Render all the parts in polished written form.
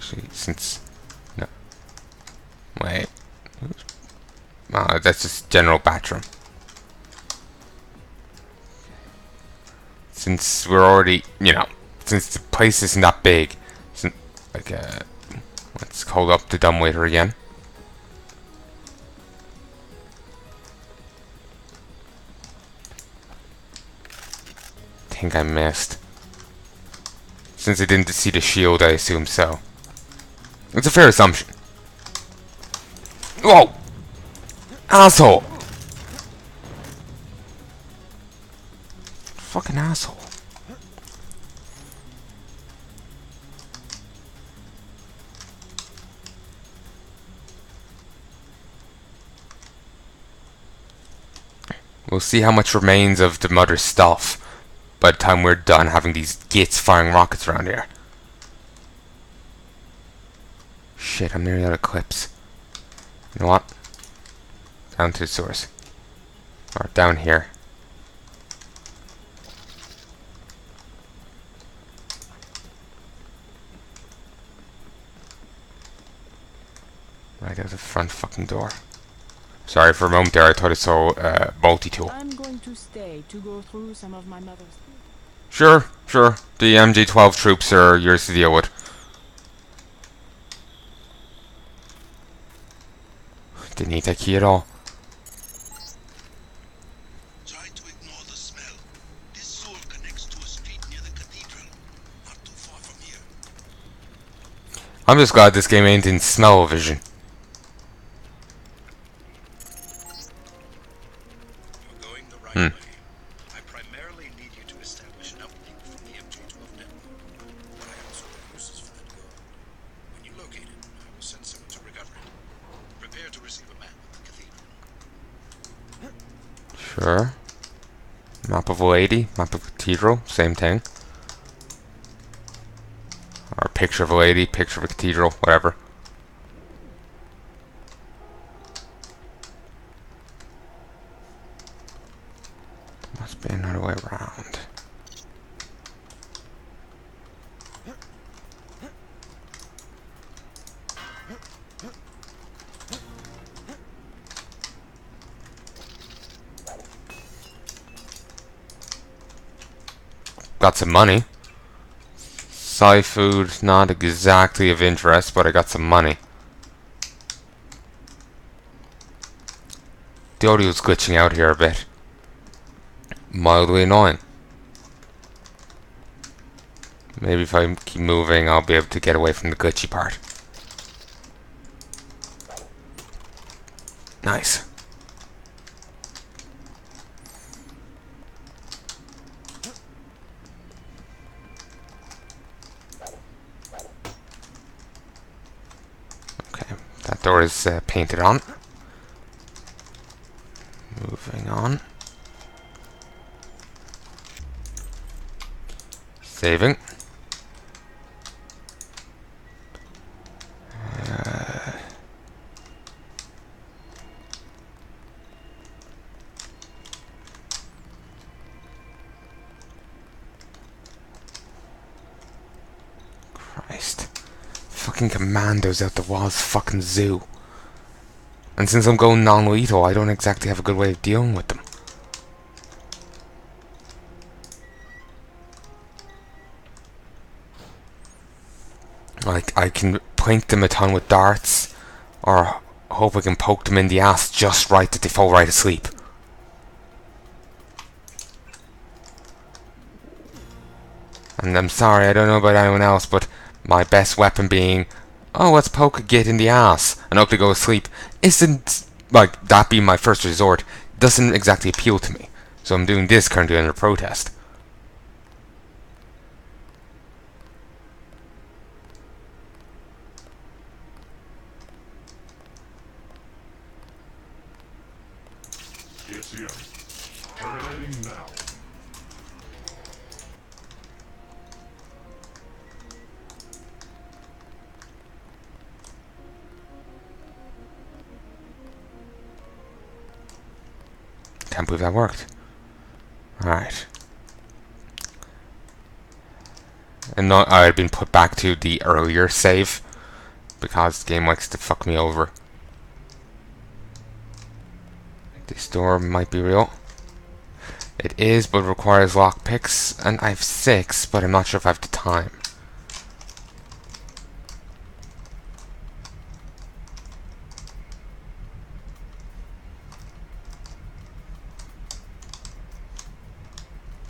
Actually, since... No. Wait. Oh, that's just general bathroom. Since we're already, you know, since the place isn't that big, since, like, let's call up the dumbwaiter again. Think I missed. Since I didn't see the shield, I assume so. It's a fair assumption. Whoa! Asshole! Fucking asshole. We'll see how much remains of the mother's stuff by the time we're done having these gits firing rockets around here. Shit, I'm nearly out of clips. You know what? Down to the source. Or down here. Right out the front fucking door. Sorry, for a moment there I thought I saw a multi-tool. I'm going to stay to go through some of my mother's... Sure. The MG-12 troops are yours to deal with. Didn't need that key at all. Try to ignore the smell. This sewer connects to a street near the cathedral, not too far from here. I'm just glad this game ain't in smell-o-vision. You're going the right way. I primarily need you to establish an uplink from the MG-12 network, but I also have uses for that gold. When you locate it, I will send someone to recover it. Prepare to receive a map of the cathedral. Sure. Map of lady, map of cathedral, same thing. Or picture of a lady, picture of a cathedral, whatever. Must be another way around. Got some money. Psi food, not exactly of interest, but I got some money. The audio's glitching out here a bit. Mildly annoying. Maybe if I keep moving, I'll be able to get away from the glitchy part. Nice. Okay, that door is painted on. Moving on. Saving. Christ. Fucking commandos out the walls, fucking zoo. And since I'm going non-lethal, I don't exactly have a good way of dealing with them. Like, I can plink them a ton with darts, or hope I can poke them in the ass just right that they fall right asleep. And I'm sorry, I don't know about anyone else, but my best weapon being, oh, let's poke a git in the ass and hope to go to sleep, isn't, like, that being my first resort, doesn't exactly appeal to me. So I'm doing this currently under protest. It's here. Terminating now. Can't believe that worked. Alright. And I had been put back to the earlier save because the game likes to fuck me over. This door might be real. It is, but requires lockpicks, and I have 6, but I'm not sure if I have the time.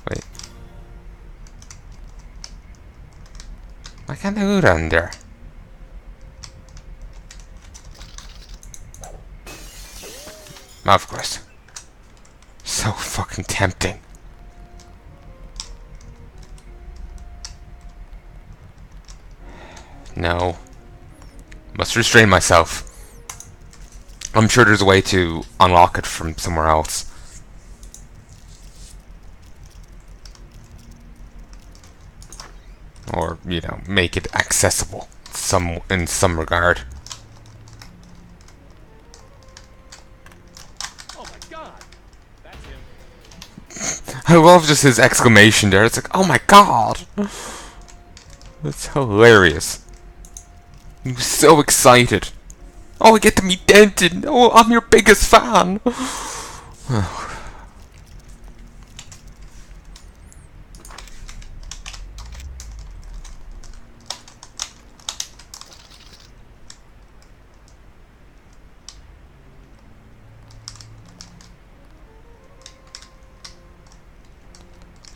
Wait. Why can't I go down there? Of course. So fucking tempting. No. Must restrain myself. I'm sure there's a way to unlock it from somewhere else. Or, you know, make it accessible in some regard. I love just his exclamation there. It's like, oh my god! That's hilarious. He was so excited. Oh, I get to meet Denton! Oh, I'm your biggest fan!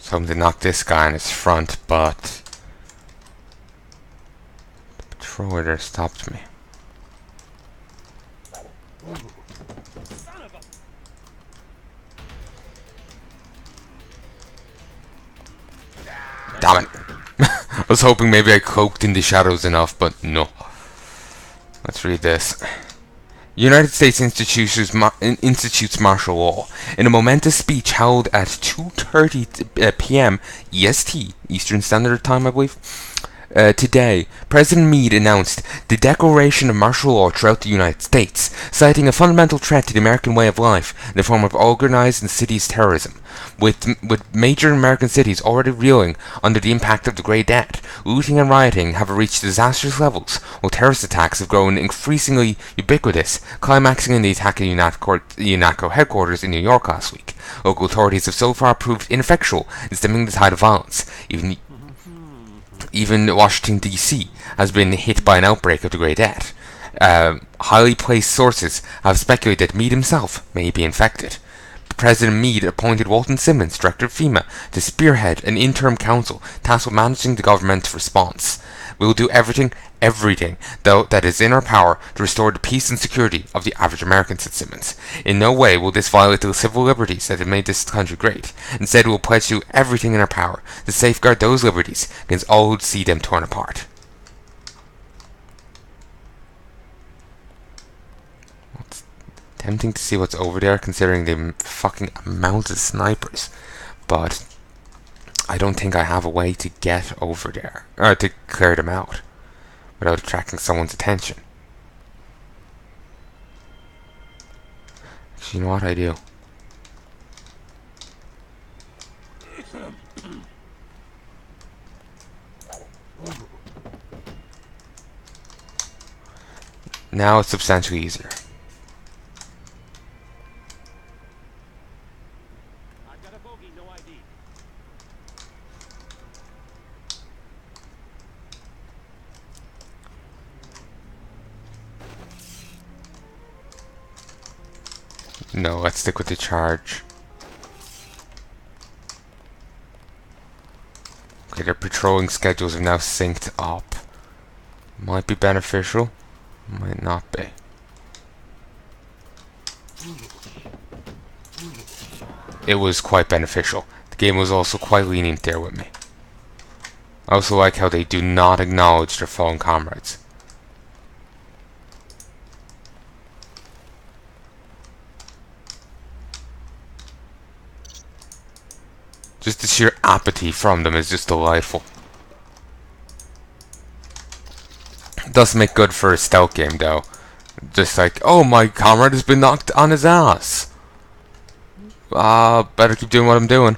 Something knocked this guy in his front, but the patroller there stopped me. Damn it! I was hoping maybe I cloaked in the shadows enough, but no. Let's read this. United States institutes martial law. In a momentous speech held at 2:30 p.m. EST, Eastern Standard Time, I believe, today, President Meade announced the declaration of martial law throughout the United States, citing a fundamental threat to the American way of life in the form of organized and cities terrorism. With major American cities already reeling under the impact of the Grey Death, looting and rioting have reached disastrous levels, while terrorist attacks have grown increasingly ubiquitous, climaxing in the attack at UNATCO headquarters in New York last week. Local authorities have so far proved ineffectual in stemming the tide of violence. Even Washington, D.C. has been hit by an outbreak of the Grey Death. Highly placed sources have speculated that Meade himself may be infected. President Meade appointed Walton Simmons, director of FEMA, to spearhead an interim council tasked with managing the government's response. We will do everything that is in our power to restore the peace and security of the average American, said Simmons. In no way will this violate the civil liberties that have made this country great. Instead, we will pledge to do everything in our power to safeguard those liberties against all who would see them torn apart. It's tempting to see what's over there, considering the fucking amount of snipers, but I don't think I have a way to get over there, or to clear them out, without attracting someone's attention. Actually, you know what I do? Now it's substantially easier. I've got a bogey, no ID. No, let's stick with the charge. Okay, their patrolling schedules have now synced up. Might be beneficial, might not be. It was quite beneficial. The game was also quite lenient there with me. I also like how they do not acknowledge their fallen comrades. Just the sheer apathy from them is just delightful. It does make good for a stealth game though. Just like, oh, my comrade has been knocked on his ass. Better keep doing what I'm doing.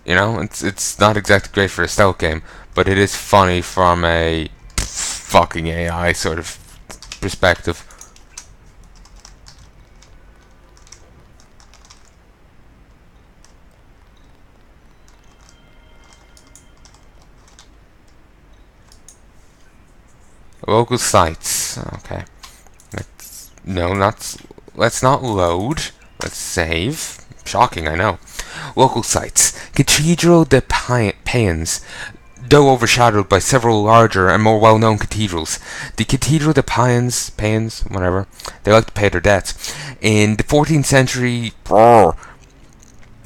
You know, it's not exactly great for a stealth game, but it is funny from a fucking AI sort of perspective. Local sites. Okay. Let's not load. Let's save. Shocking, I know. Local sites. Cathedral de Payens. Though overshadowed by several larger and more well-known cathedrals, the Cathedral de Payens, whatever, they like to pay their debts. In the 14th century,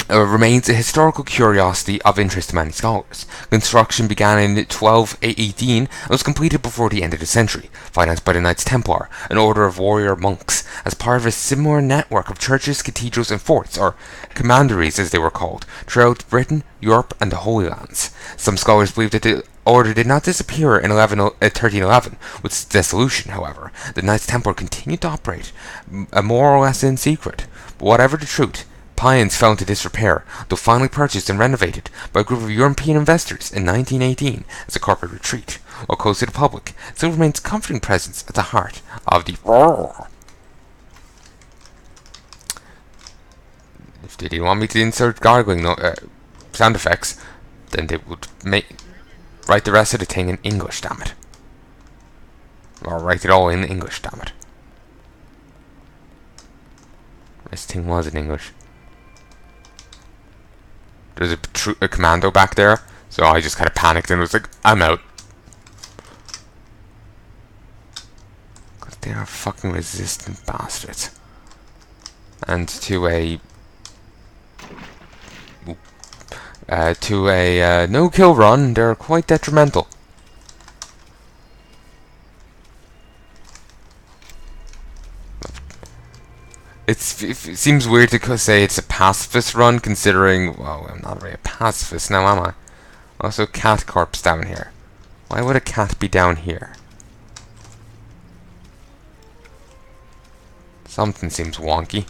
remains a historical curiosity of interest to many scholars. Construction began in 1218 and was completed before the end of the century, financed by the Knights Templar, an order of warrior monks, as part of a similar network of churches, cathedrals and forts, or commanderies as they were called, throughout Britain, Europe and the Holy Lands. Some scholars believe that the order did not disappear in 1311. With its dissolution, however, the Knights Templar continued to operate, more or less in secret. But whatever the truth, Payens fell into disrepair, though finally purchased and renovated by a group of European investors in 1918 as a corporate retreat. While closed to the public, it still remains a comforting presence at the heart of the If they didn't want me to insert gargling sound effects, then they would write the rest of the thing in English, damn it. Or write it all in English, damn it. This thing was in English. There's a commando back there, so I just kind of panicked and was like, I'm out. Because they are fucking resistant bastards. And to a no-kill run, they're quite detrimental. It seems weird to say it's a pacifist run, considering, well, I'm not really a pacifist now, am I? Also, cat corpse down here. Why would a cat be down here? Something seems wonky.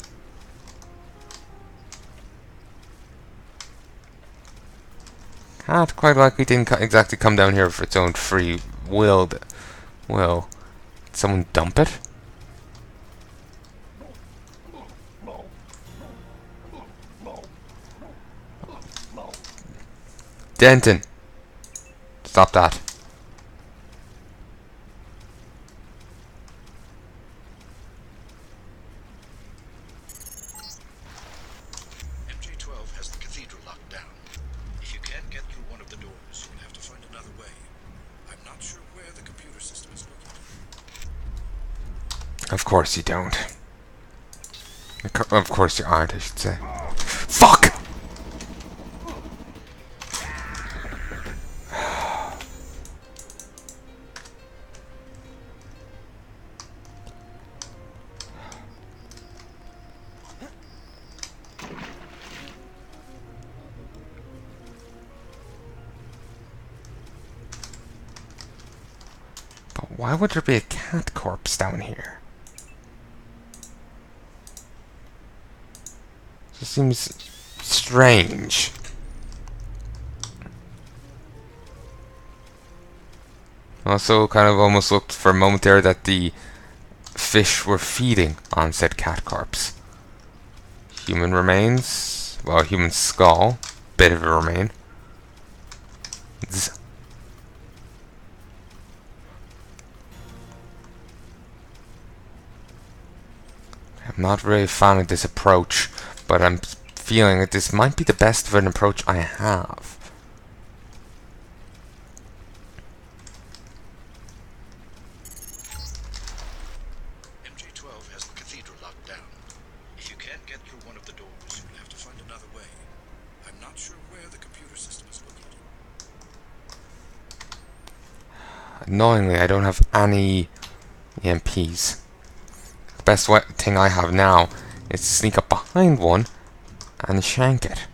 Cat quite likely didn't exactly come down here for its own free will. Will someone dump it? Denton! Stop that. MG12 has the cathedral locked down. If you can't get through one of the doors, you'll have to find another way. I'm not sure where the computer system is located. Of course you don't. Of course you aren't, I should say. Fuck! But why would there be a cat corpse down here? It seems strange. Also, kind of almost looked for a moment there that the fish were feeding on said cat corpse. Human remains. Well, human skull. Bit of a remain. I'm not really a fan of this approach, but I'm feeling that this might be the best of an approach I have. MG12 has the cathedral locked down. If you can't get through one of the doors, you'll have to find another way. I'm not sure where the computer system is located. Annoyingly, I don't have any EMPs. The best thing I have now is to sneak up behind one and shank it.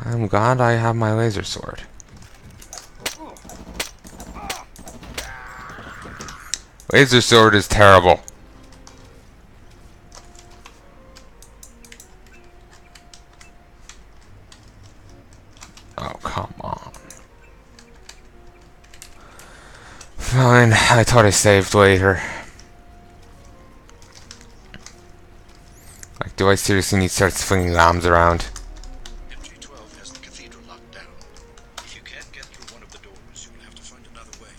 I'm glad I have my laser sword. Laser sword is terrible. Oh, come on. fine. I thought I saved later. Like, do I seriously need to start swinging lambs around? MG-12 has the cathedral locked down. If you can't get through one of the doors, you will have to find another way.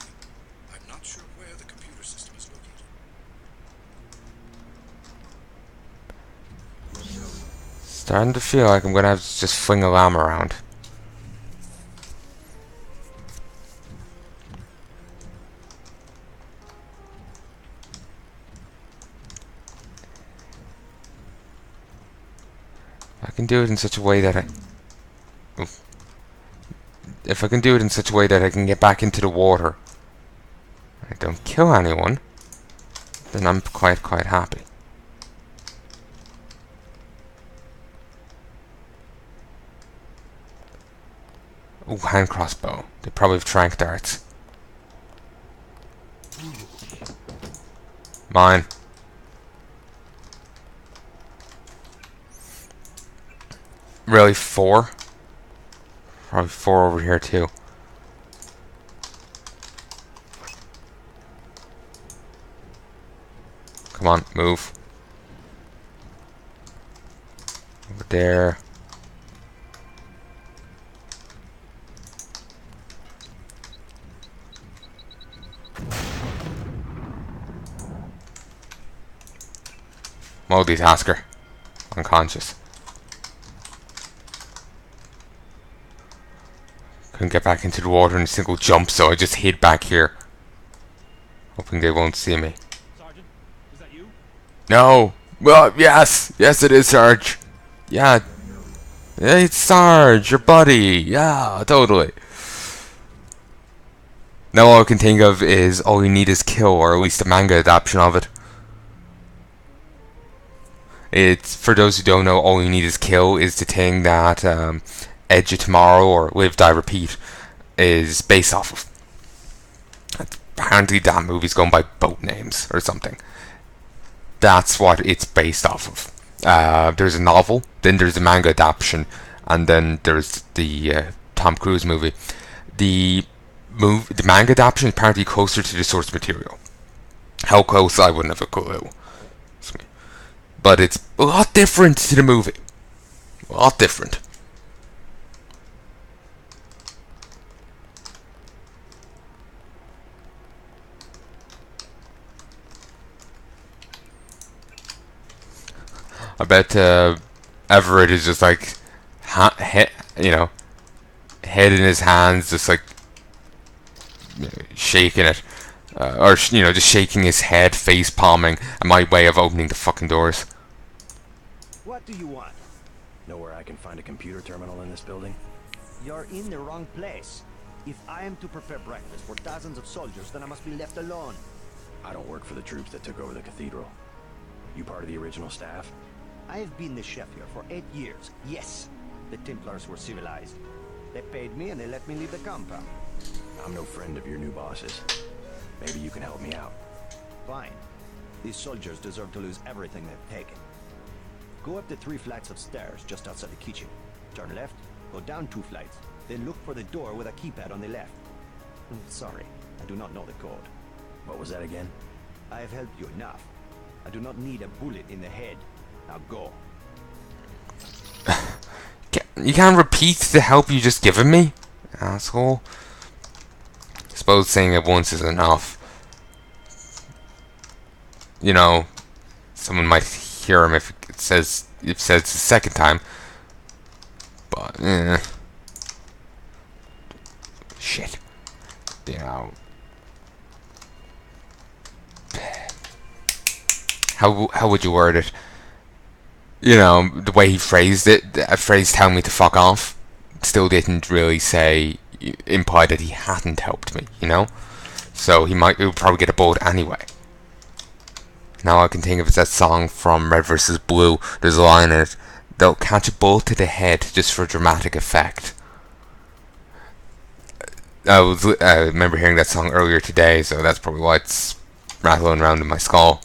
I'm not sure where the computer system is located. Starting to feel like I'm gonna have to just fling a lamb around. I can do it in such a way that Oof. If I can do it in such a way that I can get back into the water, I don't kill anyone, then I'm quite happy. Ooh, hand crossbow. They probably have trank darts. Mine. Really, 4? Probably 4 over here too. Come on, move. Over there. Multitasker. Unconscious. Couldn't get back into the water in a single jump, so I just hid back here. Hoping they won't see me. Sergeant, is that you? No! Well, yes! Yes it is, Sarge! Yeah. Hey, it's Sarge, your buddy! Yeah, totally. Now all I can think of is All You Need Is Kill, or at least a manga adaptation of it. It's, for those who don't know, All You Need Is Kill is the thing that Edge of Tomorrow, or Live, Die, Repeat, is based off of. Apparently that movie's going by boat names or something. That's what it's based off of. There's a novel, then there's a manga adaptation, and then there's the Tom Cruise movie. The manga adaptation is apparently closer to the source material. How close, I wouldn't have a clue. But it's a lot different to the movie. A lot different. I bet Everett is just like, you know, head in his hands, just like shaking it, or you know, just shaking his head, face palming, and my way of opening the fucking doors. What do you want? Know where I can find a computer terminal in this building? You're in the wrong place. If I am to prepare breakfast for dozens of soldiers, then I must be left alone. I don't work for the troops that took over the cathedral. You part of the original staff? I have been the chef here for 8 years. Yes, the Templars were civilized. They paid me and they let me leave the compound. I'm no friend of your new bosses. Maybe you can help me out. Fine. These soldiers deserve to lose everything they've taken. Go up the 3 flights of stairs just outside the kitchen. Turn left, go down 2 flights, then look for the door with a keypad on the left. Sorry, I do not know the code. What was that again? I have helped you enough. I do not need a bullet in the head. Now go. You can't repeat the help you just given me, asshole. I suppose saying it once is enough. You know, someone might hear him if it says the second time. But shit. You know. How would you word it? You know, the way he phrased it, a phrase telling me to fuck off, still didn't really imply that he hadn't helped me, you know? So he would probably get a bullet anyway. Now I can think of that song from Red vs. Blue. There's a line in it, they'll catch a bullet to the head just for dramatic effect. I remember hearing that song earlier today, so that's probably why it's rattling around in my skull.